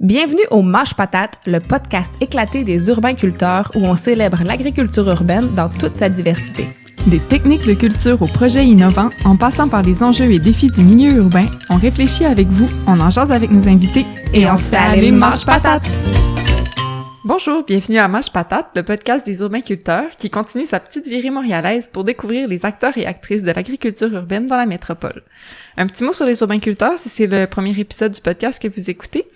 Bienvenue au Mâche Patate, le podcast éclaté des urbainculteurs où on célèbre l'agriculture urbaine dans toute sa diversité. Des techniques de culture aux projets innovants, en passant par les enjeux et défis du milieu urbain, on réfléchit avec vous, on en jase avec nos invités et on se fait aller Mâche Patate! Bonjour, bienvenue à Mâche Patate, le podcast des urbainculteurs qui continue sa petite virée montréalaise pour découvrir les acteurs et actrices de l'agriculture urbaine dans la métropole. Un petit mot sur les urbainculteurs si c'est le premier épisode du podcast que vous écoutez.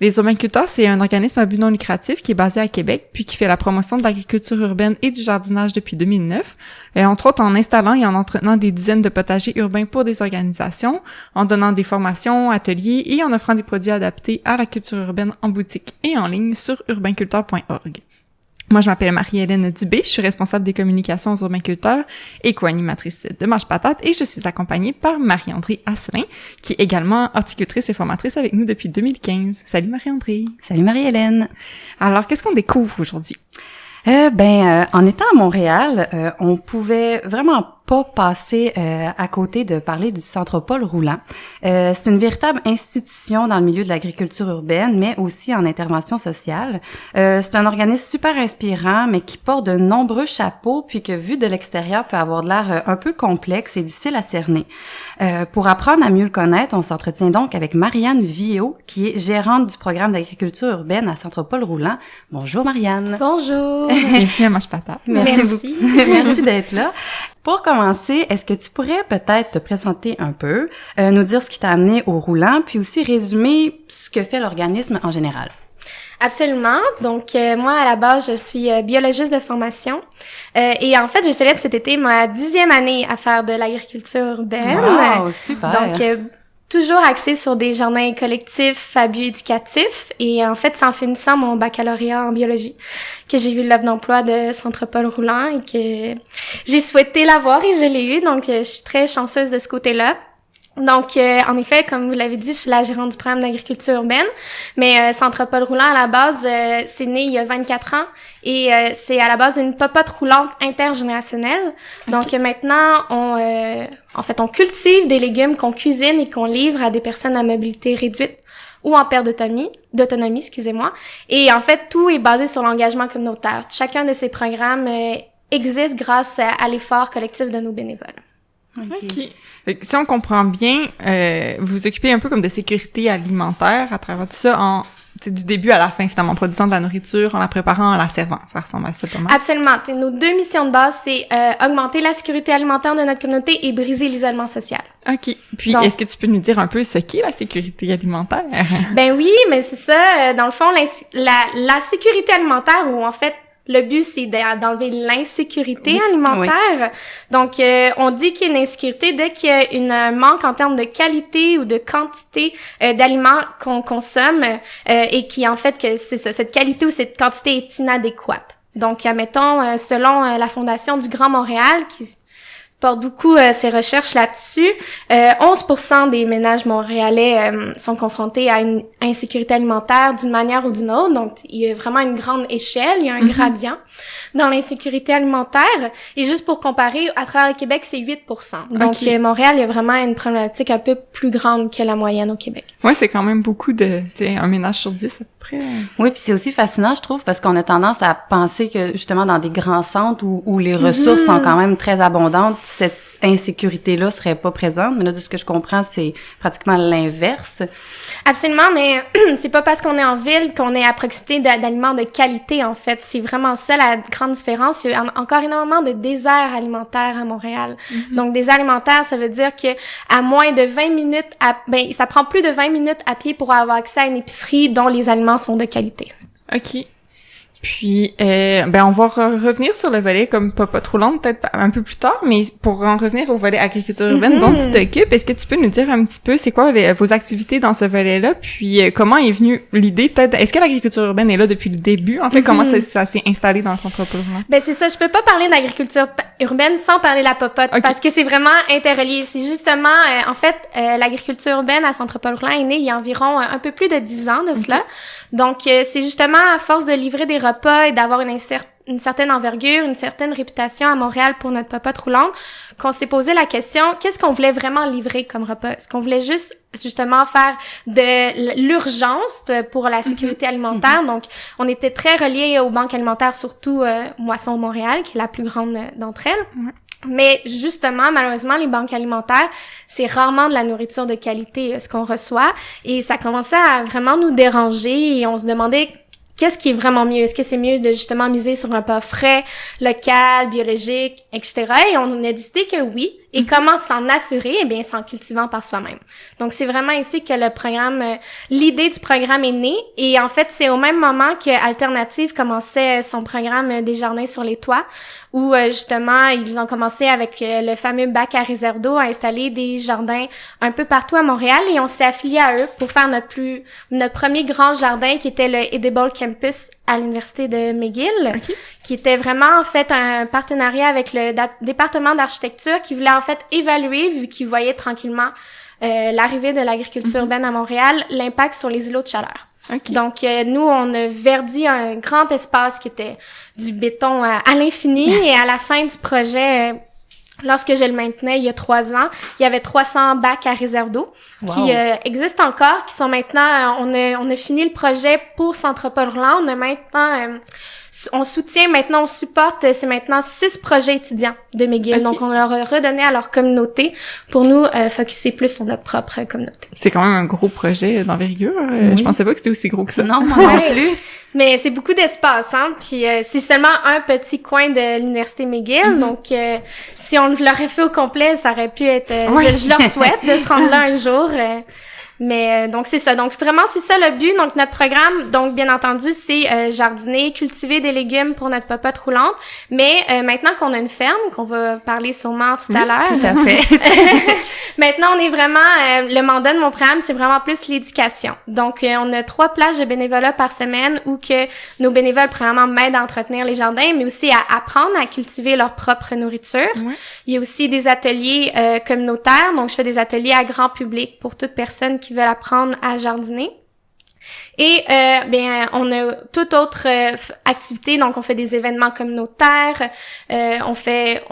Les urbainculteurs, c'est un organisme à but non lucratif qui est basé à Québec, puis qui fait la promotion de l'agriculture urbaine et du jardinage depuis 2009, entre autres en installant et en entretenant des dizaines de potagers urbains pour des organisations, en donnant des formations, ateliers et en offrant des produits adaptés à la culture urbaine en boutique et en ligne sur urbainculteur.org. Moi, je m'appelle Marie-Hélène Dubé, je suis responsable des communications aux urbainculteurs et co-animatrice de Mâche Patate et je suis accompagnée par Marie-Andrée Asselin, qui est également horticultrice et formatrice avec nous depuis 2015. Salut Marie-Andrée! Salut Marie-Hélène! Alors, qu'est-ce qu'on découvre aujourd'hui? En étant à Montréal, on pouvait vraiment pas passer à côté de parler du Centre Paul Roulant. C'est une véritable institution dans le milieu de l'agriculture urbaine, mais aussi en intervention sociale. C'est un organisme super inspirant, mais qui porte de nombreux chapeaux, puis que, vu de l'extérieur, peut avoir de l'air un peu complexe et difficile à cerner. Pour apprendre à mieux le connaître, on s'entretient donc avec Marianne Villot, qui est gérante du programme d'agriculture urbaine à Centre Paul Roulant. Bonjour Marianne! Bonjour! Bienvenue à Mâche Patate. Merci. Merci d'être là. Pour commencer, est-ce que tu pourrais peut-être te présenter un peu, nous dire ce qui t'a amené au roulant, puis aussi résumer ce que fait l'organisme en général? Absolument. Donc, moi, à la base, je suis biologiste de formation. Et en fait, je célèbre cet été ma 10e année à faire de l'agriculture urbaine. Wow, super! Donc, toujours axée sur des jardins collectifs à but éducatif. Et en fait, c'est en finissant mon baccalauréat en biologie que j'ai vu l'offre d'emploi de Centre Paul Roulant et que j'ai souhaité l'avoir et je l'ai eu. Donc, je suis très chanceuse de ce côté-là. Donc, en effet, comme vous l'avez dit, je suis la gérante du programme d'agriculture urbaine, mais Centre Paul Roulant, à la base, c'est né il y a 24 ans et c'est à la base une popote roulante intergénérationnelle. Donc, maintenant, on cultive des légumes qu'on cuisine et qu'on livre à des personnes à mobilité réduite ou en perte d'autonomie, excusez-moi. Et en fait, tout est basé sur l'engagement communautaire. Chacun de ces programmes existe grâce à l'effort collectif de nos bénévoles. OK. Si on comprend bien, vous vous occupez un peu comme de sécurité alimentaire à travers tout ça, du début à la fin, finalement, en produisant de la nourriture, en la préparant, en la servant. Ça ressemble à ça pas mal. Absolument. Nos deux missions de base, c'est augmenter la sécurité alimentaire de notre communauté et briser l'isolement social. OK. Puis, donc, est-ce que tu peux nous dire un peu ce qu'est la sécurité alimentaire? Ben oui, mais c'est ça. Dans le fond, la sécurité alimentaire, où en fait, le but, c'est d'enlever l'insécurité alimentaire. Oui. Donc, on dit qu'il y a une insécurité dès qu'il y a un manque en termes de qualité ou de quantité d'aliments qu'on consomme et qui, en fait, que c'est ça, cette qualité ou cette quantité est inadéquate. Donc, admettons, selon la Fondation du Grand Montréal, qui porte beaucoup ses recherches là-dessus, 11% des ménages montréalais sont confrontés à une insécurité alimentaire d'une manière ou d'une autre. Donc, il y a vraiment une grande échelle, il y a un gradient dans l'insécurité alimentaire. Et juste pour comparer, à travers le Québec, c'est 8%. Donc, Montréal, il y a vraiment une problématique un peu plus grande que la moyenne au Québec. Ouais, c'est quand même beaucoup un ménage sur 10 à peu près. Oui, puis c'est aussi fascinant, je trouve, parce qu'on a tendance à penser que, justement, dans des grands centres où les ressources sont quand même très abondantes, cette insécurité-là serait pas présente. Mais là, de ce que je comprends, c'est pratiquement l'inverse. Absolument, mais c'est pas parce qu'on est en ville qu'on est à proximité d'aliments de qualité, en fait. C'est vraiment ça la grande différence. Il y a encore énormément de déserts alimentaires à Montréal. Donc, désert alimentaire, ça veut dire que à moins de 20 minutes, ça prend plus de 20 minutes à pied pour avoir accès à une épicerie dont les aliments sont de qualité. OK. Puis, on va revenir sur le volet comme pas trop long, peut-être un peu plus tard, mais pour en revenir au volet agriculture urbaine dont tu t'occupes, est-ce que tu peux nous dire un petit peu c'est quoi vos activités dans ce volet-là, puis comment est venue l'idée, peut-être, est-ce que l'agriculture urbaine est là depuis le début, en fait, comment ça s'est installé dans le Centre Paul Roulant? Ben c'est ça, je peux pas parler d'agriculture urbaine sans parler de la popote, parce que c'est vraiment interrelié. C'est justement, l'agriculture urbaine à Centre Paul Roulant est née il y a environ un peu plus de 10 ans de cela. Donc, c'est justement à force de livrer des repas et d'avoir une une certaine envergure, une certaine réputation à Montréal pour notre popote roulante, qu'on s'est posé la question, qu'est-ce qu'on voulait vraiment livrer comme repas? Est-ce qu'on voulait justement faire de l'urgence pour la sécurité alimentaire? Donc, on était très reliés aux banques alimentaires, surtout Moisson Montréal, qui est la plus grande d'entre elles. Mais justement, malheureusement, les banques alimentaires, c'est rarement de la nourriture de qualité ce qu'on reçoit. Et ça commençait à vraiment nous déranger et on se demandait qu'est-ce qui est vraiment mieux. Est-ce que c'est mieux de justement miser sur un repas frais, local, biologique, etc. Et on a décidé que oui. Et comment s'en assurer? Eh bien, c'est en cultivant par soi-même. Donc, c'est vraiment ici que le programme, l'idée du programme est née. Et en fait, c'est au même moment que Alternative commençait son programme des jardins sur les toits, où justement, ils ont commencé avec le fameux bac à réserve d'eau à installer des jardins un peu partout à Montréal. Et on s'est affilié à eux pour faire notre premier grand jardin qui était le Edible Campus à l'Université de McGill, qui était vraiment en fait un partenariat avec le département d'architecture qui voulait en fait évaluer, vu qu'ils voyaient tranquillement l'arrivée de l'agriculture urbaine à Montréal, l'impact sur les îlots de chaleur. Donc, nous, on a verdi un grand espace qui était du béton à l'infini et à la fin du projet... Lorsque je le maintenais il y a 3 ans, il y avait 300 bacs à réserve d'eau qui existent encore, qui sont maintenant, on a fini le projet pour Centropole Roulant. On a maintenant, on supporte, c'est maintenant 6 projets étudiants de McGill. Donc, on leur a redonné à leur communauté pour nous focusser plus sur notre propre communauté. C'est quand même un gros projet d'envergure. Je pensais pas que c'était aussi gros que ça. Non, moi non plus. Mais c'est beaucoup d'espace, hein. Puis c'est seulement un petit coin de l'université McGill, donc si on l'aurait fait au complet, ça aurait pu être. Je leur souhaite de se rendre là un jour. Mais donc c'est ça. Donc vraiment c'est ça le but. Donc notre programme, donc bien entendu, c'est jardiner, cultiver des légumes pour notre popote roulante. Mais maintenant qu'on a une ferme, qu'on va parler sûrement tout à l'heure. Tout à fait. Maintenant on est vraiment le mandat de mon programme, c'est vraiment plus l'éducation. Donc on a 3 plages de bénévolat par semaine où que nos bénévoles premièrement m'aident à entretenir les jardins, mais aussi à apprendre à cultiver leur propre nourriture. Il y a aussi des ateliers communautaires. Donc je fais des ateliers à grand public pour toute personne qui veulent apprendre à jardiner. Et on a toute autre activité, donc on fait des événements communautaires, on fait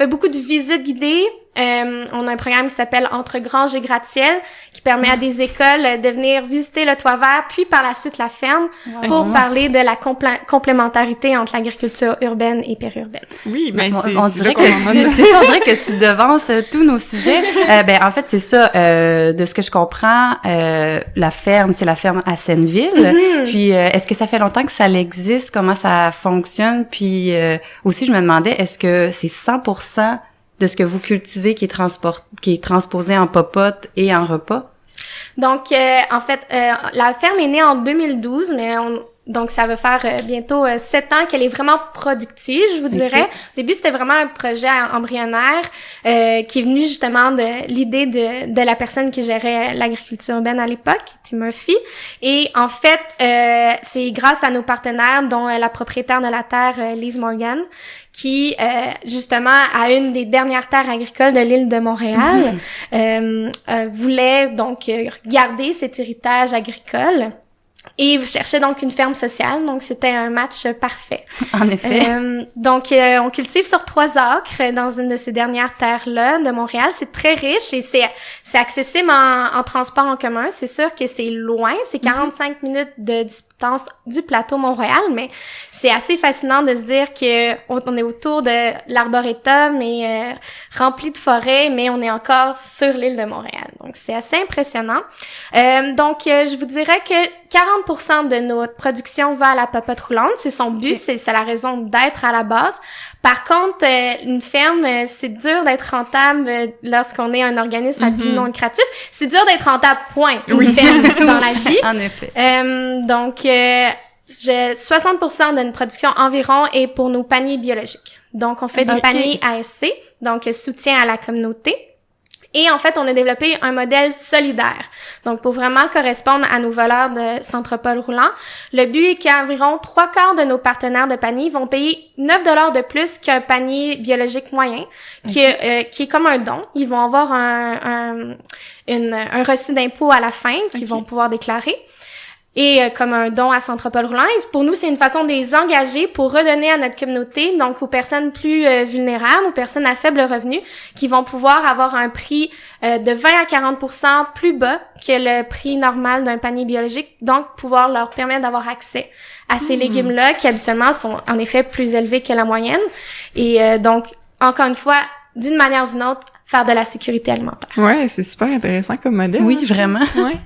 beaucoup de visites guidées. On a un programme qui s'appelle Entre Granges et Gratte-Ciel qui permet à des écoles de venir visiter le toit vert, puis par la suite la ferme pour parler de la complémentarité entre l'agriculture urbaine et périurbaine. Oui, mais on dirait que tu devances tous nos sujets. En fait, c'est ça. De ce que je comprends, la ferme, c'est la ferme à Senneville. Puis, est-ce que ça fait longtemps que ça existe? Comment ça fonctionne? Puis, aussi, je me demandais, est-ce que c'est 100% de ce que vous cultivez qui est transposé en popote et en repas? Donc, en fait, la ferme est née en 2012, mais donc ça va faire bientôt 7 ans qu'elle est vraiment productive, je vous dirais. Au début, c'était vraiment un projet embryonnaire qui est venu justement de l'idée de la personne qui gérait l'agriculture urbaine à l'époque, Tim Murphy. Et en fait, c'est grâce à nos partenaires, dont la propriétaire de la terre, Lise Morgan, qui, justement, a une des dernières terres agricoles de l'île de Montréal, voulait donc garder cet héritage agricole. Et vous cherchez donc une ferme sociale, donc c'était un match parfait. En effet. Donc, on cultive sur 3 acres dans une de ces dernières terres-là de Montréal. C'est très riche et c'est accessible en transport en commun. C'est sûr que c'est loin, c'est 45 minutes de distance du plateau Mont-Royal, mais c'est assez fascinant de se dire que on est autour de l'Arboretum et rempli de forêts, mais on est encore sur l'île de Montréal. Donc, c'est assez impressionnant. Donc, je vous dirais que 40% de notre production va à la popote roulante. C'est son but, c'est la raison d'être à la base. Par contre, une ferme, c'est dur d'être rentable lorsqu'on est un organisme à but non lucratif. C'est dur d'être rentable, point. Une ferme dans la vie. En effet. Donc, 60% de notre production environ est pour nos paniers biologiques. Donc, on fait des paniers ASC, donc soutien à la communauté. Et en fait, on a développé un modèle solidaire. Donc, pour vraiment correspondre à nos valeurs de Centropole Roulant, le but est qu'environ 3/4 de nos partenaires de panier vont payer 9 $ de plus qu'un panier biologique moyen, qui est comme un don. Ils vont avoir un reçu d'impôt à la fin qu'ils vont pouvoir déclarer. et comme un don à Centropole Roulant. Et pour nous, c'est une façon de les engager pour redonner à notre communauté, donc aux personnes plus vulnérables, aux personnes à faible revenu, qui vont pouvoir avoir un prix de 20 à 40% plus bas que le prix normal d'un panier biologique, donc pouvoir leur permettre d'avoir accès à ces légumes-là qui habituellement sont en effet plus élevés que la moyenne. Et donc, encore une fois, d'une manière ou d'une autre, faire de la sécurité alimentaire. Ouais, c'est super intéressant comme modèle. Oui, vraiment. Ouais.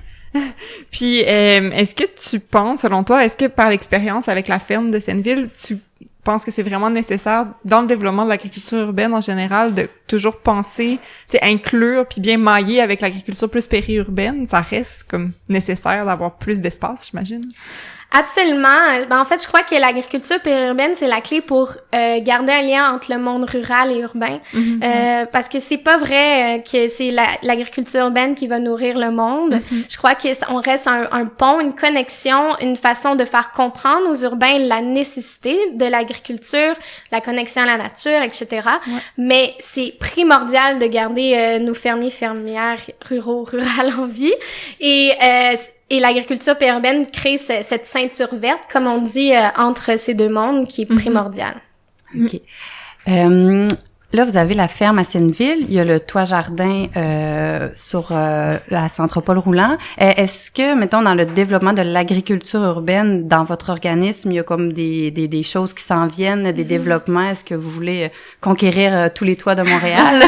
Puis, est-ce que tu penses, selon toi, est-ce que par l'expérience avec la ferme de Senneville, tu penses que c'est vraiment nécessaire dans le développement de l'agriculture urbaine en général de toujours penser, tu sais, inclure puis bien mailler avec l'agriculture plus périurbaine? Ça reste comme nécessaire d'avoir plus d'espace, j'imagine. Absolument. En fait, je crois que l'agriculture périurbaine, c'est la clé pour garder un lien entre le monde rural et urbain. Parce que c'est pas vrai que c'est l'agriculture urbaine qui va nourrir le monde. Je crois que on reste un pont, une connexion, une façon de faire comprendre aux urbains la nécessité de l'agriculture, la connexion à la nature, etc. Ouais. Mais c'est primordial de garder nos fermières rurales en vie. Et l'agriculture périurbaine crée cette ceinture verte, comme on dit, entre ces deux mondes, qui est primordiale. OK. Là, vous avez la ferme à Senneville. Il y a le toit-jardin sur la Centropole Roulant. Est-ce que, mettons, dans le développement de l'agriculture urbaine, dans votre organisme, il y a comme des choses qui s'en viennent, des développements? Est-ce que vous voulez conquérir tous les toits de Montréal?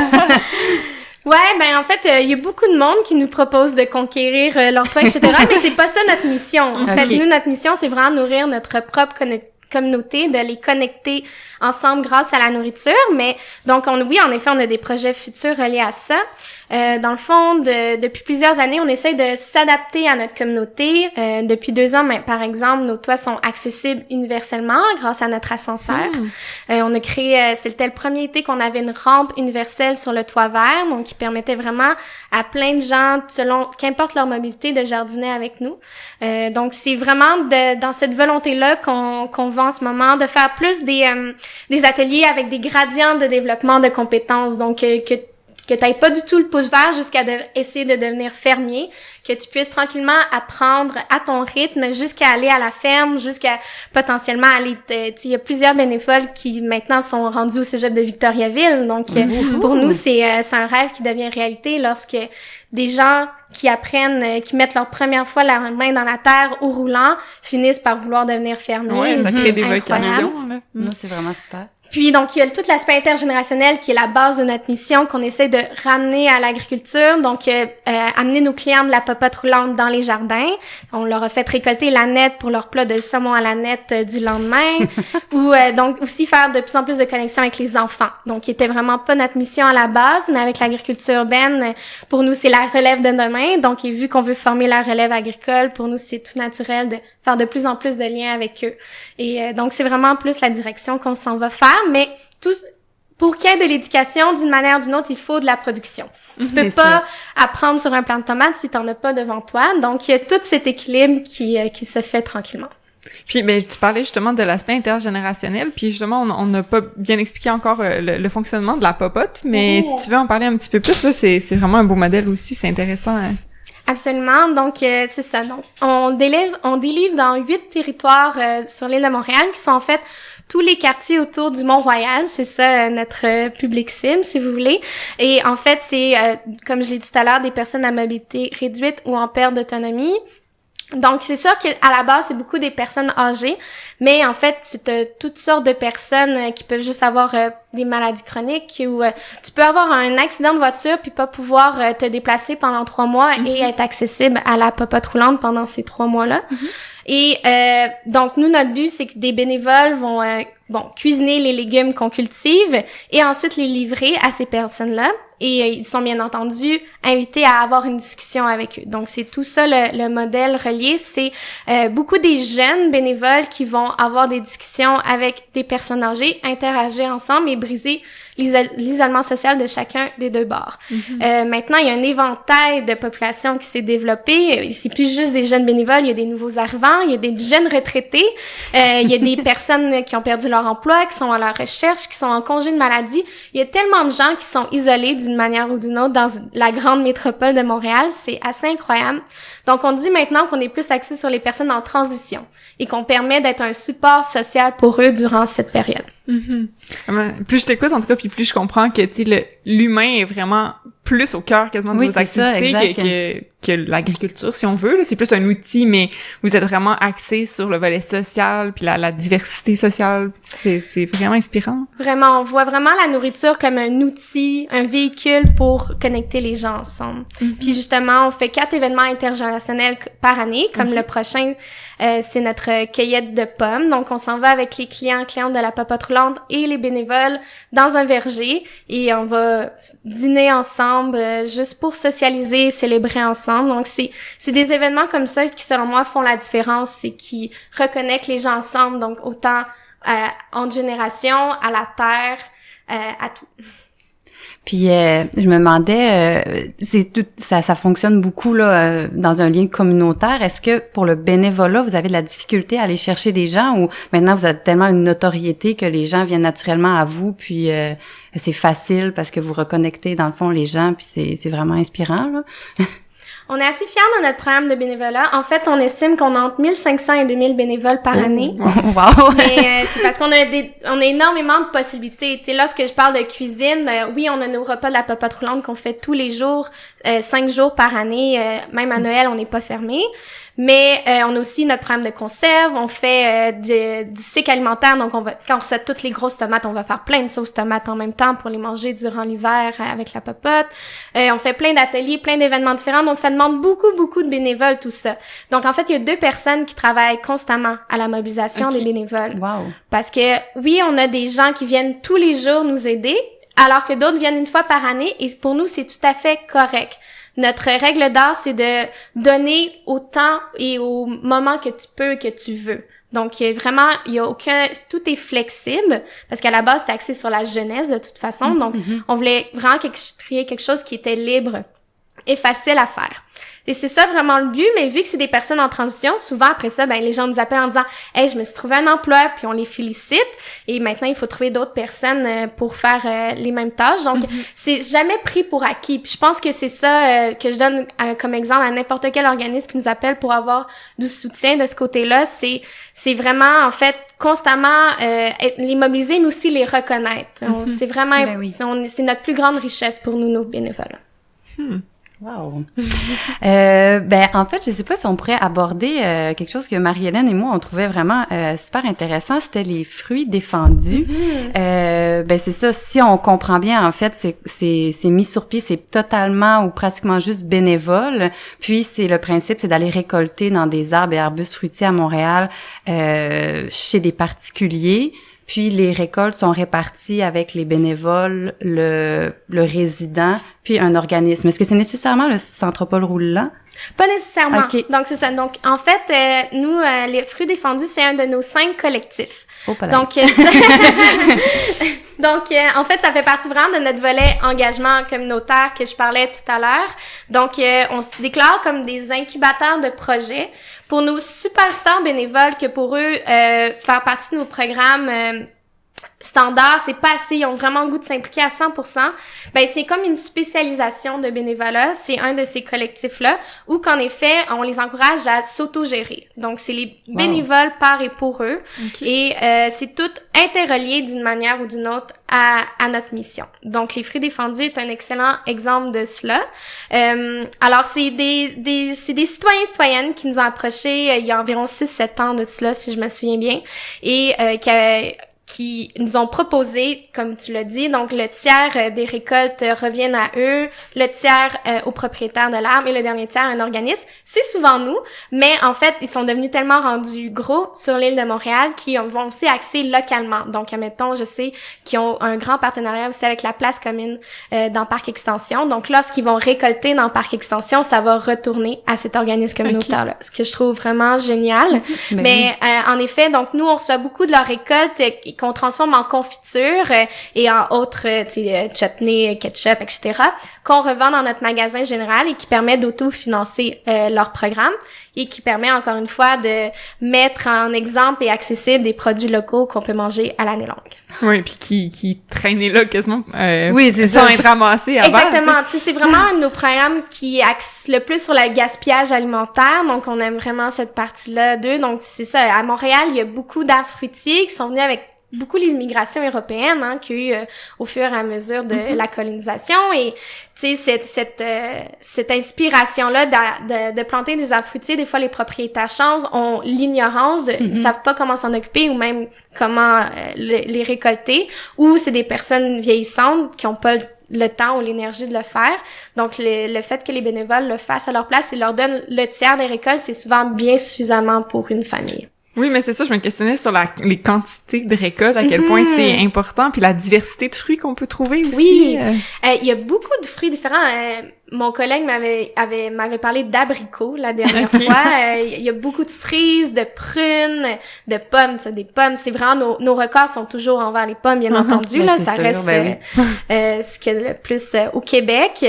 Ouais, ben en fait, il y a beaucoup de monde qui nous propose de conquérir leur toit, etc. Mais c'est pas ça notre mission. En fait, nous, notre mission, c'est vraiment nourrir notre propre communauté, de les connecter ensemble grâce à la nourriture. Mais donc, oui, en effet, on a des projets futurs reliés à ça. Dans le fond, depuis plusieurs années, on essaie de s'adapter à notre communauté. Depuis 2 ans, par exemple, nos toits sont accessibles universellement grâce à notre ascenseur. On a créé, c'était le premier été qu'on avait une rampe universelle sur le toit vert, donc qui permettait vraiment à plein de gens, selon qu'importe leur mobilité, de jardiner avec nous. Donc, c'est vraiment dans cette volonté-là qu'on va en ce moment, de faire plus des ateliers avec des gradients de développement de compétences. Donc, que t'ailles pas du tout le pouce vert jusqu'à essayer de devenir fermier, que tu puisses tranquillement apprendre à ton rythme jusqu'à aller à la ferme, jusqu'à potentiellement aller... Il y a plusieurs bénévoles qui maintenant sont rendus au cégep de Victoriaville. Donc, pour nous, c'est un rêve qui devient réalité lorsque des gens qui apprennent, qui mettent leur première fois la main dans la terre au roulant, finissent par vouloir devenir fermiers. Ouais, ça crée des vocations, là. Non, c'est vraiment super. Puis, donc, il y a tout l'aspect intergénérationnel qui est la base de notre mission qu'on essaie de ramener à l'agriculture. Donc, amener nos clients de la popote roulante dans les jardins. On leur a fait récolter la nette pour leur plat de saumon à la nette du lendemain. Ou, donc, aussi faire de plus en plus de connexions avec les enfants. Donc, qui était vraiment pas notre mission à la base, mais avec l'agriculture urbaine, pour nous, c'est la relève de demain. Donc, et vu qu'on veut former la relève agricole, pour nous, c'est tout naturel de faire de plus en plus de liens avec eux. Et donc, c'est vraiment plus la direction qu'on s'en va faire. Mais pour qu'il y ait de l'éducation, d'une manière ou d'une autre, il faut de la production. Tu peux pas apprendre sur un plant de tomate si t'en as pas devant toi. Donc, il y a tout cet équilibre qui se fait tranquillement. Puis, tu parlais justement de l'aspect intergénérationnel, puis justement, on n'a pas bien expliqué encore le fonctionnement de la popote, mais si tu veux en parler un petit peu plus, là, c'est vraiment un beau modèle aussi, c'est intéressant. Hein. Absolument. Donc, c'est ça. Donc, on délivre dans 8 territoires sur l'île de Montréal qui sont en fait tous les quartiers autour du Mont-Royal. C'est ça notre public cible, si vous voulez. Et en fait, c'est, comme je l'ai dit tout à l'heure, des personnes à mobilité réduite ou en perte d'autonomie. Donc, c'est sûr qu'à la base, c'est beaucoup des personnes âgées, mais en fait, tu as toutes sortes de personnes qui peuvent juste avoir des maladies chroniques ou tu peux avoir un accident de voiture puis pas pouvoir te déplacer pendant 3 mois et être accessible à la popote roulante pendant ces 3 mois-là. Et donc, nous, notre but, c'est que des bénévoles vont cuisiner les légumes qu'on cultive et ensuite les livrer à ces personnes-là. Et ils sont bien entendu invités à avoir une discussion avec eux. Donc, c'est tout ça le modèle relié. C'est beaucoup des jeunes bénévoles qui vont avoir des discussions avec des personnes âgées, interagir ensemble et briser l'isolement social de chacun des deux bords. Maintenant, il y a un éventail de populations qui s'est développé. C'est plus juste des jeunes bénévoles, il y a des nouveaux arrivants, il y a des jeunes retraités, il y a des personnes qui ont perdu leur leur emploi, qui sont à la recherche, qui sont en congé de maladie. Il y a tellement de gens qui sont isolés d'une manière ou d'une autre dans la grande métropole de Montréal. C'est assez incroyable. Donc, on dit maintenant qu'on est plus axé sur les personnes en transition et qu'on permet d'être un support social pour eux durant cette période. Plus je t'écoute, en tout cas, puis plus je comprends que, tu sais, l'humain est vraiment plus au cœur quasiment de vos activités que l'agriculture, si on veut. Là. C'est plus un outil, mais vous êtes vraiment axé sur le volet social puis la diversité sociale. C'est vraiment inspirant. Vraiment, on voit vraiment la nourriture comme un outil, un véhicule pour connecter les gens ensemble. Puis justement, on fait 4 événements intergénérationnels par année, comme le prochain, c'est notre cueillette de pommes. Donc, on s'en va avec les clientes de la Popote roulante et les bénévoles dans un verger et on va dîner ensemble juste pour socialiser, célébrer ensemble. Donc, c'est des événements comme ça qui, selon moi, font la différence et qui reconnectent les gens ensemble. Donc, autant entre générations, à la terre, à tout. Puis je me demandais, ça fonctionne beaucoup là dans un lien communautaire. Est-ce que pour le bénévolat, vous avez de la difficulté à aller chercher des gens ou maintenant vous avez tellement une notoriété que les gens viennent naturellement à vous, puis c'est facile parce que vous reconnectez dans le fond les gens, puis c'est vraiment inspirant là. On est assez fiers de notre programme de bénévolat. En fait, on estime qu'on a entre 1500 et 2000 bénévoles par année. Wow! Mais c'est parce qu'on a énormément de possibilités. Tu sais, lorsque je parle de cuisine, oui, on a nos repas de la Popote roulante qu'on fait tous les jours, 5 jours par année. Même à Noël, on n'est pas fermé. Mais on a aussi notre programme de conserve, on fait du cycle alimentaire, donc quand on reçoit toutes les grosses tomates, on va faire plein de sauces tomates en même temps pour les manger durant l'hiver avec la popote. On fait plein d'ateliers, plein d'événements différents, donc ça demande beaucoup de bénévoles, tout ça. Donc en fait, il y a 2 personnes qui travaillent constamment à la mobilisation des bénévoles. Wow. Parce que oui, on a des gens qui viennent tous les jours nous aider, alors que d'autres viennent une fois par année, et pour nous, c'est tout à fait correct. Notre règle d'art, c'est de donner au temps et au moment que tu peux, que tu veux. Donc, vraiment, il y a tout est flexible, parce qu'à la base, c'était axé sur la jeunesse, de toute façon. Donc, on voulait vraiment créer quelque chose qui était libre et facile à faire. Et c'est ça vraiment le but, mais vu que c'est des personnes en transition, souvent après ça, les gens nous appellent en disant « Hey, je me suis trouvé un emploi », puis on les félicite, et maintenant il faut trouver d'autres personnes pour faire les mêmes tâches. Donc, c'est jamais pris pour acquis. Puis je pense que c'est ça que je donne comme exemple à n'importe quel organisme qui nous appelle pour avoir du soutien de ce côté-là. C'est vraiment, en fait, constamment les mobiliser, mais aussi les reconnaître. C'est vraiment, c'est notre plus grande richesse pour nous, nos bénévoles. Wow. En fait, je sais pas si on pourrait aborder quelque chose que Marie-Hélène et moi on trouvait vraiment super intéressant, c'était les fruits défendus. C'est ça, si on comprend bien, en fait, c'est mis sur pied, c'est totalement ou pratiquement juste bénévole. Puis c'est le principe, c'est d'aller récolter dans des arbres et arbustes fruitiers à Montréal chez des particuliers. Puis les récoltes sont réparties avec les bénévoles, le résident, puis un organisme. Est-ce que c'est nécessairement le Centropole roulant? Pas nécessairement. Okay. Donc, c'est ça. Donc, en fait, nous, les fruits défendus, c'est un de nos 5 collectifs. Oh, pas Donc, en fait, ça fait partie vraiment de notre volet engagement communautaire que je parlais tout à l'heure. Donc, on se déclare comme des incubateurs de projets pour nos superstars bénévoles que pour eux, faire partie de nos programmes standard, c'est pas assez, ils ont vraiment le goût de s'impliquer à 100%, c'est comme une spécialisation de bénévolat, c'est un de ces collectifs-là, où qu'en effet, on les encourage à s'auto-gérer. Donc, c'est les bénévoles par et pour eux, et c'est tout interrelié d'une manière ou d'une autre à notre mission. Donc, les fruits défendus est un excellent exemple de cela. Alors, c'est des citoyens et citoyennes qui nous ont approchés il y a environ 6-7 ans de cela, si je me souviens bien, et qui nous ont proposé, comme tu l'as dit, donc le tiers des récoltes reviennent à eux, le tiers au propriétaire de l'arbre et le dernier tiers à un organisme. C'est souvent nous, mais en fait, ils sont devenus tellement rendus gros sur l'île de Montréal qu'ils vont aussi axer localement. Donc, admettons, je sais qu'ils ont un grand partenariat aussi avec la place commune dans Parc Extension. Donc, lorsqu'ils vont récolter dans Parc Extension, ça va retourner à cet organisme communautaire-là, ce que je trouve vraiment génial. Mais en effet, donc nous, on reçoit beaucoup de leurs récoltes qu'on transforme en confiture et en autres chutney, ketchup, etc., qu'on revend dans notre magasin général et qui permet d'auto-financer leur programme. et qui permet encore une fois de mettre en exemple et accessible des produits locaux qu'on peut manger à l'année longue. Oui, puis qui traînaient là quasiment oui, c'est sans ça. être ramassés avant. Exactement. Tu sais, c'est vraiment un de nos programmes qui axe le plus sur le gaspillage alimentaire. Donc, on aime vraiment cette partie-là d'eux. Donc, c'est ça. À Montréal, il y a beaucoup d'arbres fruitiers qui sont venus avec beaucoup les migrations européennes, hein, qu'il y a eu au fur et à mesure de la colonisation. Et, tu sais, cette inspiration-là de planter des arbres fruitiers, des fois, les propriétaires ont l'ignorance ils savent pas comment s'en occuper ou même comment les récolter. Ou c'est des personnes vieillissantes qui ont pas le temps ou l'énergie de le faire. Donc, le fait que les bénévoles le fassent à leur place et leur donnent le tiers des récoltes, c'est souvent bien suffisamment pour une famille. Oui, mais c'est ça, je me questionnais sur les quantités de récoltes, à quel point c'est important, puis la diversité de fruits qu'on peut trouver aussi. Oui, il y a beaucoup de fruits différents. Mon collègue m'avait parlé d'abricots la dernière fois. Il y a beaucoup de cerises, de prunes, de pommes. Tu sais, des pommes, c'est vraiment nos records sont toujours envers les pommes, bien entendu. Ben, là, c'est ça sûr, reste ce qu'il y a le plus au Québec.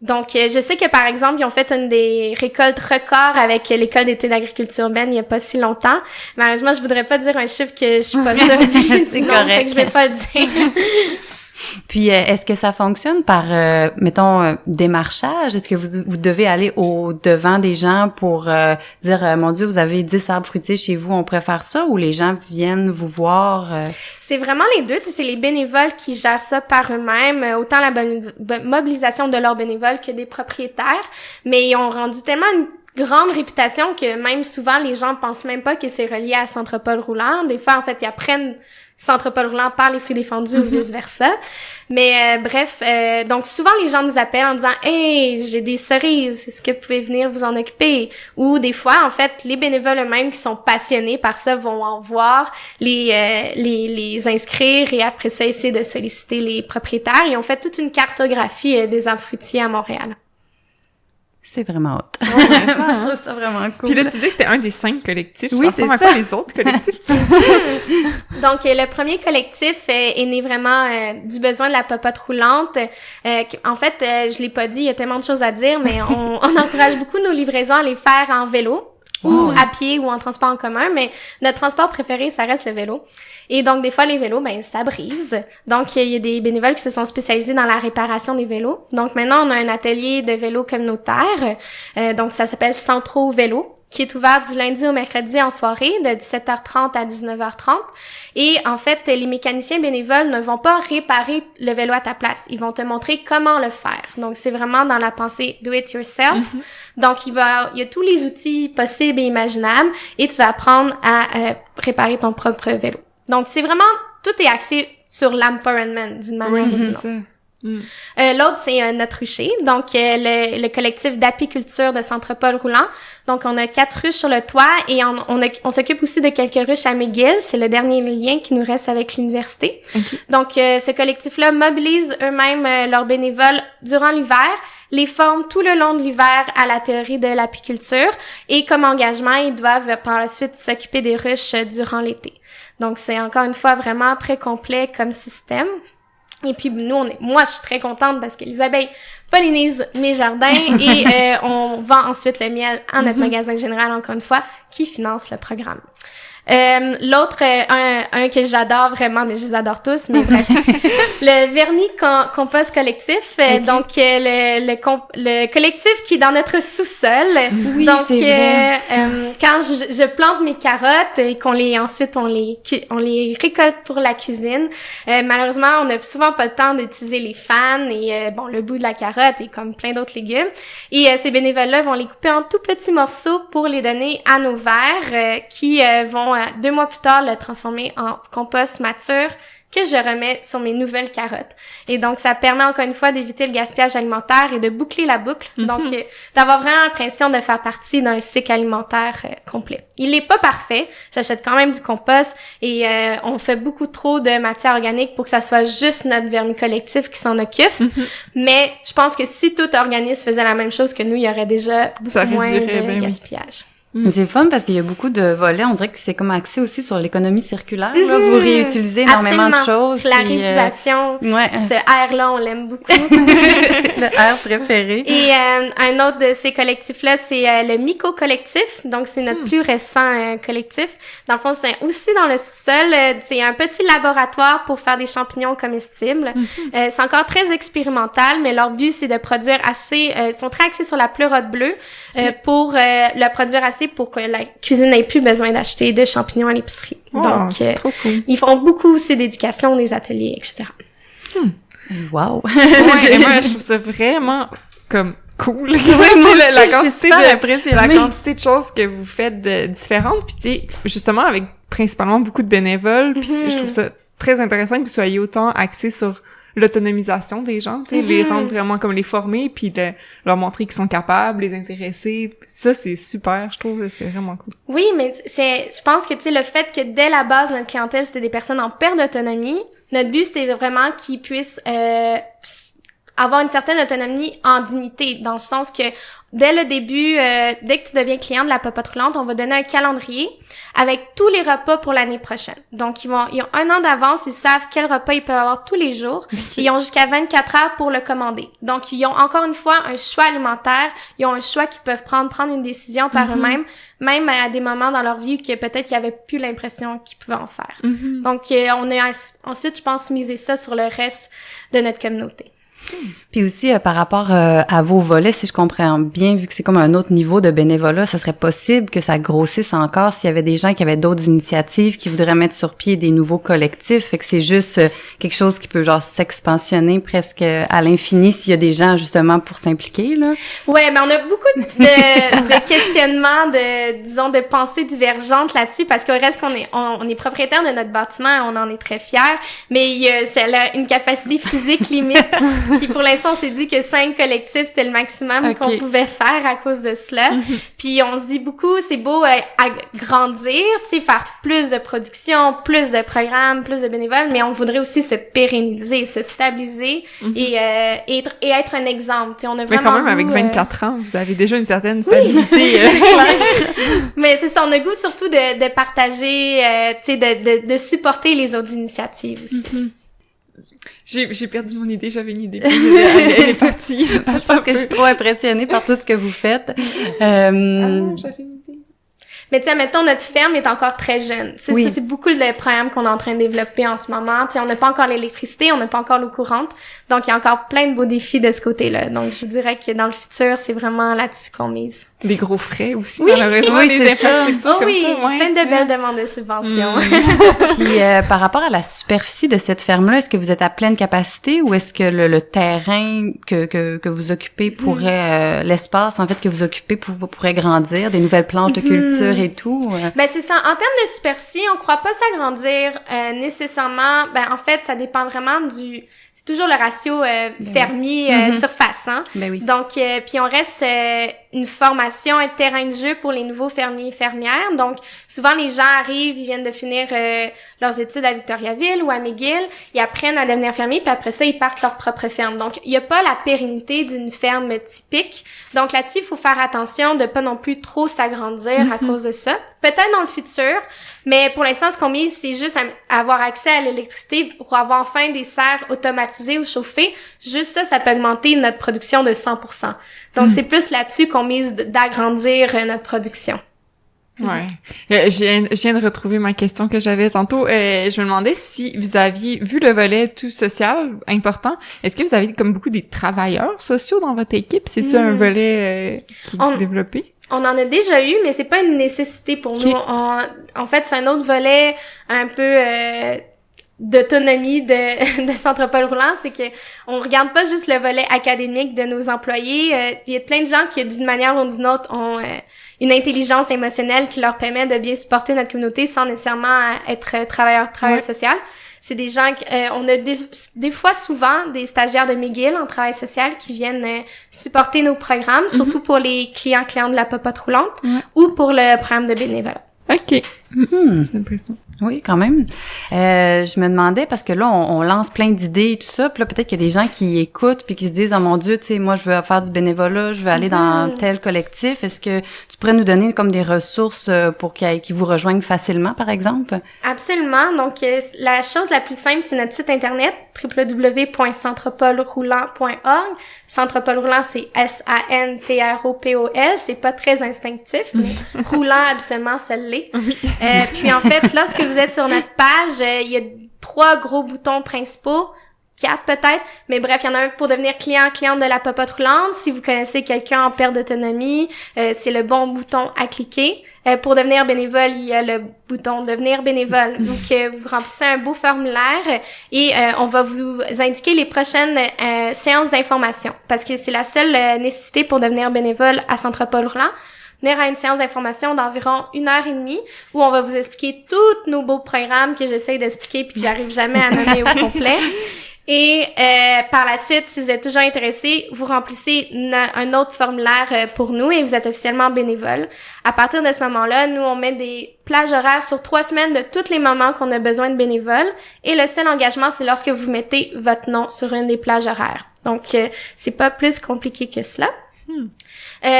Donc, je sais que, par exemple, ils ont fait une des récoltes records avec l'École d'été d'agriculture urbaine il y a pas si longtemps. Malheureusement, je voudrais pas dire un chiffre que je suis pas sûre C'est du nom, correct. fait que je vais pas le dire. Puis, est-ce que ça fonctionne par, mettons, démarchage? Est-ce que vous devez aller au-devant des gens pour dire, mon Dieu, vous avez 10 arbres fruitiers chez vous, on préfère ça? Ou les gens viennent vous voir? C'est vraiment les deux. C'est les bénévoles qui gèrent ça par eux-mêmes, autant la mobilisation de leurs bénévoles que des propriétaires. Mais ils ont rendu tellement une grande réputation que même souvent, les gens pensent même pas que c'est relié à Centre Paul Roulant. Des fois, en fait, ils apprennent Centre Paul Roulant par les fruits défendus ou vice-versa. Mais bref, donc souvent les gens nous appellent en disant « Hey, j'ai des cerises, est-ce que vous pouvez venir vous en occuper? » Ou des fois, en fait, les bénévoles eux-mêmes qui sont passionnés par ça vont en voir, les inscrire et après ça, essayer de solliciter les propriétaires. Ils ont fait toute une cartographie des arbres fruitiers à Montréal. C'est vraiment hot. Je trouve ça vraiment cool. Puis là, tu dis que c'était un des 5 collectifs. Oui, ça ressemble c'est à quoi les autres collectifs? Donc, le premier collectif est né vraiment du besoin de la popote roulante. En fait, je l'ai pas dit, il y a tellement de choses à dire, mais on encourage beaucoup nos livraisons à les faire en vélo. Ou à pied ou en transport en commun, mais notre transport préféré, ça reste le vélo. Et donc, des fois, les vélos, ça brise. Donc, il y a des bénévoles qui se sont spécialisés dans la réparation des vélos. Donc, maintenant, on a un atelier de vélo communautaire. Donc, ça s'appelle Centro Vélo, qui est ouvert du lundi au mercredi en soirée, de 17h30 à 19h30. Et en fait, les mécaniciens bénévoles ne vont pas réparer le vélo à ta place. Ils vont te montrer comment le faire. Donc, c'est vraiment dans la pensée do it yourself. Donc, il y a tous les outils possibles et imaginables et tu vas apprendre à réparer ton propre vélo. Donc, c'est vraiment, tout est axé sur l'empowerment d'une manière ou d'une autre. L'autre, c'est notre rucher. Donc, le collectif d'apiculture de Centre Paul Roulant. Donc, on a 4 ruches sur le toit et on s'occupe aussi de quelques ruches à McGill. C'est le dernier lien qui nous reste avec l'université. Okay. Donc, ce collectif-là mobilise eux-mêmes leurs bénévoles durant l'hiver, les forment tout le long de l'hiver à la théorie de l'apiculture et comme engagement, ils doivent par la suite s'occuper des ruches durant l'été. Donc, c'est encore une fois vraiment très complet comme système. Et puis, moi, je suis très contente parce que les abeilles pollinisent mes jardins et on vend ensuite le miel à notre magasin général, encore une fois, qui finance le programme. L'autre, un que j'adore vraiment, mais je les adore tous, mais bref, le vernis compost collectif, okay. Donc le collectif qui est dans notre sous-sol. Oui, donc c'est vrai. Quand je plante mes carottes et ensuite on les récolte pour la cuisine, malheureusement on n'a souvent pas le temps d'utiliser les fans et le bout de la carotte et comme plein d'autres légumes. Et ces bénévoles-là vont les couper en tout petits morceaux pour les donner à nos vers qui vont 2 mois plus tard le transformer en compost mature que je remets sur mes nouvelles carottes. Et donc, ça permet encore une fois d'éviter le gaspillage alimentaire et de boucler la boucle. Donc, d'avoir vraiment l'impression de faire partie d'un cycle alimentaire complet. Il n'est pas parfait. J'achète quand même du compost et on fait beaucoup trop de matière organique pour que ça soit juste notre vernis collectif qui s'en occupe. Mais je pense que si tout organisme faisait la même chose que nous, il y aurait déjà beaucoup moins de gaspillage. Mais c'est fun parce qu'il y a beaucoup de volets. On dirait que c'est comme axé aussi sur l'économie circulaire. Là. Vous réutilisez énormément de choses. La réutilisation. Ouais. Ce R-là, on l'aime beaucoup. Le R préféré. Et un autre de ces collectifs-là, c'est le Myco Collectif. Donc, c'est notre plus récent collectif. Dans le fond, c'est aussi dans le sous-sol. C'est un petit laboratoire pour faire des champignons comestibles. C'est encore très expérimental, mais leur but, c'est de produire assez... ils sont très axés sur la pleurote bleue pour le produire assez pour que la cuisine n'ait plus besoin d'acheter de champignons à l'épicerie. Donc, c'est trop cool. Ils font beaucoup aussi d'éducation, des ateliers, etc. Wow! Ouais, moi, je trouve ça vraiment comme cool. Oui, moi aussi, la je quantité suis super impressionnée. la quantité de choses que vous faites différentes, puis tu sais, justement avec principalement beaucoup de bénévoles, puis je trouve ça très intéressant que vous soyez autant axés sur l'autonomisation des gens, tu sais, les rendre vraiment comme les former, puis leur montrer qu'ils sont capables, les intéresser. Ça, c'est super, je trouve, c'est vraiment cool. Oui, mais je pense que, tu sais, le fait que dès la base, notre clientèle, c'était des personnes en perte d'autonomie, notre but, c'était vraiment qu'ils puissent avoir une certaine autonomie en dignité, dans le sens que dès le début, dès que tu deviens client de la Popote Roulante, on va donner un calendrier avec tous les repas pour l'année prochaine. Donc, ils ont 1 an d'avance, ils savent quel repas ils peuvent avoir tous les jours. Ils ont jusqu'à 24 heures pour le commander. Donc, ils ont encore une fois un choix alimentaire. Ils ont un choix qu'ils peuvent prendre une décision par eux-mêmes, même à des moments dans leur vie que peut-être qu'ils avaient plus l'impression qu'ils pouvaient en faire. Donc, on a ensuite, je pense, misé ça sur le reste de notre communauté. Puis aussi, par rapport à vos volets, si je comprends bien, vu que c'est comme un autre niveau de bénévolat, ça serait possible que ça grossisse encore s'il y avait des gens qui avaient d'autres initiatives, qui voudraient mettre sur pied des nouveaux collectifs. Fait que c'est juste quelque chose qui peut genre s'expansionner presque à l'infini s'il y a des gens justement pour s'impliquer, là. Ouais, mais on a beaucoup de questionnements, disons, de pensées divergentes là-dessus, parce qu'il reste on est propriétaire de notre bâtiment, on en est très fiers, mais c'est une capacité physique limite. Puis pour l'instant, on s'est dit que 5 collectifs, c'était le maximum qu'on pouvait faire à cause de cela. Puis on se dit beaucoup, c'est beau agrandir, tu sais, faire plus de production, plus de programmes, plus de bénévoles, mais on voudrait aussi se pérenniser, se stabiliser et être un exemple. Tu sais, on a vraiment mais quand même, avec 24 ans, vous avez déjà une certaine stabilité. Mais c'est ça, on a goût surtout de partager, tu sais, de supporter les autres initiatives aussi. J'ai perdu mon idée, j'avais une idée. Elle est partie. Je pense que je suis trop impressionnée par tout ce que vous faites. J'avais une idée. Mais tu sais, mettons, notre ferme est encore très jeune. Ça, c'est beaucoup le programme qu'on est en train de développer en ce moment. Tu sais, on n'a pas encore l'électricité, on n'a pas encore l'eau courante. Donc, il y a encore plein de beaux défis de ce côté-là. Donc, je vous dirais que dans le futur, c'est vraiment là-dessus qu'on mise. Des gros frais aussi, oui. malheureusement, oui, des infrastructures comme oui, ça. Ouais. Plein de belles demandes de subventions. Puis, par rapport à la superficie de cette ferme-là, est-ce que vous êtes à pleine capacité ou est-ce que le terrain que vous occupez pourrait, l'espace, en fait, que vous occupez pourrait grandir, des nouvelles planches de culture et tout? Ben, c'est ça. En termes de superficie, on croit pas s'agrandir nécessairement. Ben, en fait, ça dépend vraiment c'est toujours le ratio fermier-surface, hein? Ben oui. Donc, puis on reste une formation, un terrain de jeu pour les nouveaux fermiers et fermières. Donc, souvent, les gens arrivent, ils viennent de finir leurs études à Victoriaville ou à McGill, ils apprennent à devenir fermiers, puis après ça, ils partent leur propre ferme. Donc, il y a pas la pérennité d'une ferme typique. Donc, là-dessus, il faut faire attention de pas non plus trop s'agrandir à cause de ça. Peut-être dans le futur, mais pour l'instant, ce qu'on mise, c'est juste avoir accès à l'électricité pour avoir enfin des serres automatisées ou chauffées. Juste ça peut augmenter notre production de 100%. Donc, c'est plus là-dessus qu'on mise d'agrandir notre production. Ouais. Je viens de retrouver ma question que j'avais tantôt. Je me demandais si vous aviez vu le volet tout social important. Est-ce que vous avez comme beaucoup des travailleurs sociaux dans votre équipe? C'est-tu un volet qui est développé? On en a déjà eu, mais c'est pas une nécessité pour nous. En fait, c'est un autre volet un peu d'autonomie de Centre Paul Roulant, c'est que on regarde pas juste le volet académique de nos employés. Il y a plein de gens qui, d'une manière ou d'une autre, ont une intelligence émotionnelle qui leur permet de bien supporter notre communauté sans nécessairement être travailleur social. C'est des gens on a des fois souvent des stagiaires de McGill en travail social qui viennent supporter nos programmes, surtout pour les clients de la Popote Roulante ou pour le programme de bénévolat. OK. C'est intéressant. Oui, quand même. Je me demandais, parce que là, on lance plein d'idées et tout ça, puis là, peut-être qu'il y a des gens qui écoutent puis qui se disent « Oh mon Dieu, tu sais, moi, je veux faire du bénévolat, je veux aller dans tel collectif. » Est-ce que tu pourrais nous donner comme des ressources pour qu'ils vous rejoignent facilement, par exemple? Absolument. Donc, la chose la plus simple, c'est notre site internet, www.centropolroulant.org. Centropole Roulant, c'est S-A-N-T-R-O-P-O-L. C'est pas très instinctif, mais roulant, absolument, ça l'est. Puis, en fait, lorsque vous êtes sur notre page, il y a 3 gros boutons principaux. 4 peut-être, mais bref, il y en a un pour devenir cliente de la popote roulante. Si vous connaissez quelqu'un en perte d'autonomie, c'est le bon bouton à cliquer. Pour devenir bénévole, il y a le bouton devenir bénévole. Donc, vous remplissez un beau formulaire et on va vous indiquer les prochaines séances d'information parce que c'est la seule nécessité pour devenir bénévole à Centropole Roulant. Venir à une séance d'information d'environ 1h30 où on va vous expliquer tous nos beaux programmes que j'essaie d'expliquer puis que j'arrive jamais à nommer au complet. Et par la suite, si vous êtes toujours intéressé, vous remplissez un autre formulaire pour nous et vous êtes officiellement bénévole. À partir de ce moment-là, nous, on met des plages horaires sur 3 semaines de tous les moments qu'on a besoin de bénévoles. Et le seul engagement, c'est lorsque vous mettez votre nom sur une des plages horaires. Donc, c'est pas plus compliqué que cela.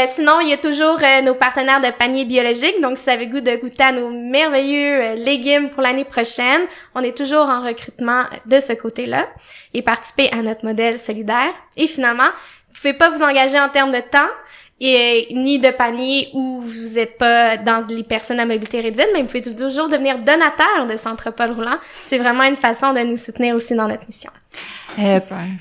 Sinon, il y a toujours nos partenaires de panier biologique. Donc, si vous avez le goût de goûter à nos merveilleux légumes pour l'année prochaine, on est toujours en recrutement de ce côté-là et participer à notre modèle solidaire. Et finalement, vous pouvez pas vous engager en termes de temps et ni de panier où vous êtes pas dans les personnes à mobilité réduite, mais vous pouvez toujours devenir donateur de Centropole Roulant. C'est vraiment une façon de nous soutenir aussi dans notre mission.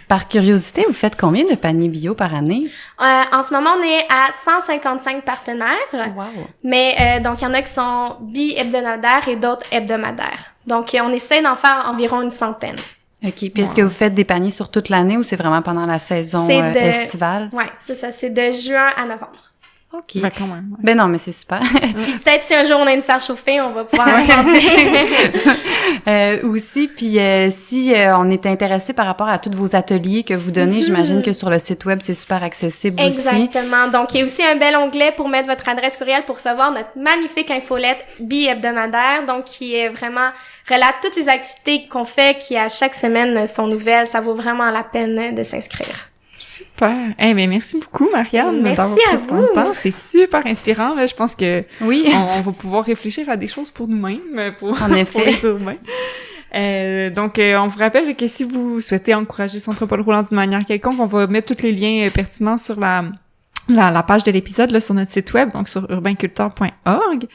Par curiosité, vous faites combien de paniers bio par année? En ce moment, on est à 155 partenaires. Wow. Mais donc, il y en a qui sont bi-hebdomadaires et d'autres hebdomadaires. Donc, on essaie d'en faire environ une centaine. OK. Puis est-ce que vous faites des paniers sur toute l'année ou c'est vraiment pendant la saison estivale? Oui, c'est ça. C'est de juin à novembre. OK. Ben, quand même. Ouais. Ben non, mais c'est super. Puis peut-être si un jour on a une serre chauffée, on va pouvoir agrandir. Aussi, puis si on est intéressé par rapport à tous vos ateliers que vous donnez, j'imagine que sur le site web, c'est super accessible aussi. Exactement. Donc, il y a aussi un bel onglet pour mettre votre adresse courriel pour recevoir notre magnifique infolette bi-hebdomadaire, donc qui est vraiment relate toutes les activités qu'on fait, qui à chaque semaine sont nouvelles. Ça vaut vraiment la peine de s'inscrire. Super. Eh bien, merci beaucoup, Marianne. Merci à vous. C'est super inspirant. Là, je pense que oui, on va pouvoir réfléchir à des choses pour nous-mêmes, pour les urbains. Donc, on vous rappelle que si vous souhaitez encourager Centropole Roulant d'une manière quelconque, on va mettre tous les liens pertinents sur la page de l'épisode là, sur notre site web, donc sur urbainculteur.org.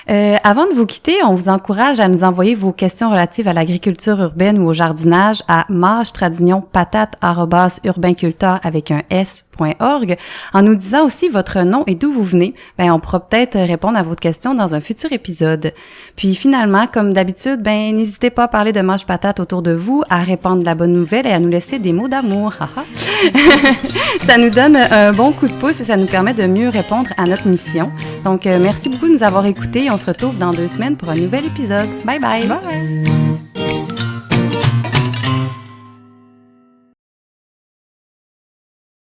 Avant de vous quitter, on vous encourage à nous envoyer vos questions relatives à l'agriculture urbaine ou au jardinage à marge-patate@urbainculteur avec un s.org en nous disant aussi votre nom et d'où vous venez. On pourra peut-être répondre à votre question dans un futur épisode. Puis finalement, comme d'habitude, n'hésitez pas à parler de Mâche Patate autour de vous, à répandre la bonne nouvelle et à nous laisser des mots d'amour. Ça nous donne un bon coup de pouce et ça nous permet de mieux répondre à notre mission. Donc, merci beaucoup de nous avoir écoutés. On se retrouve dans 2 semaines pour un nouvel épisode. Bye bye! Bye!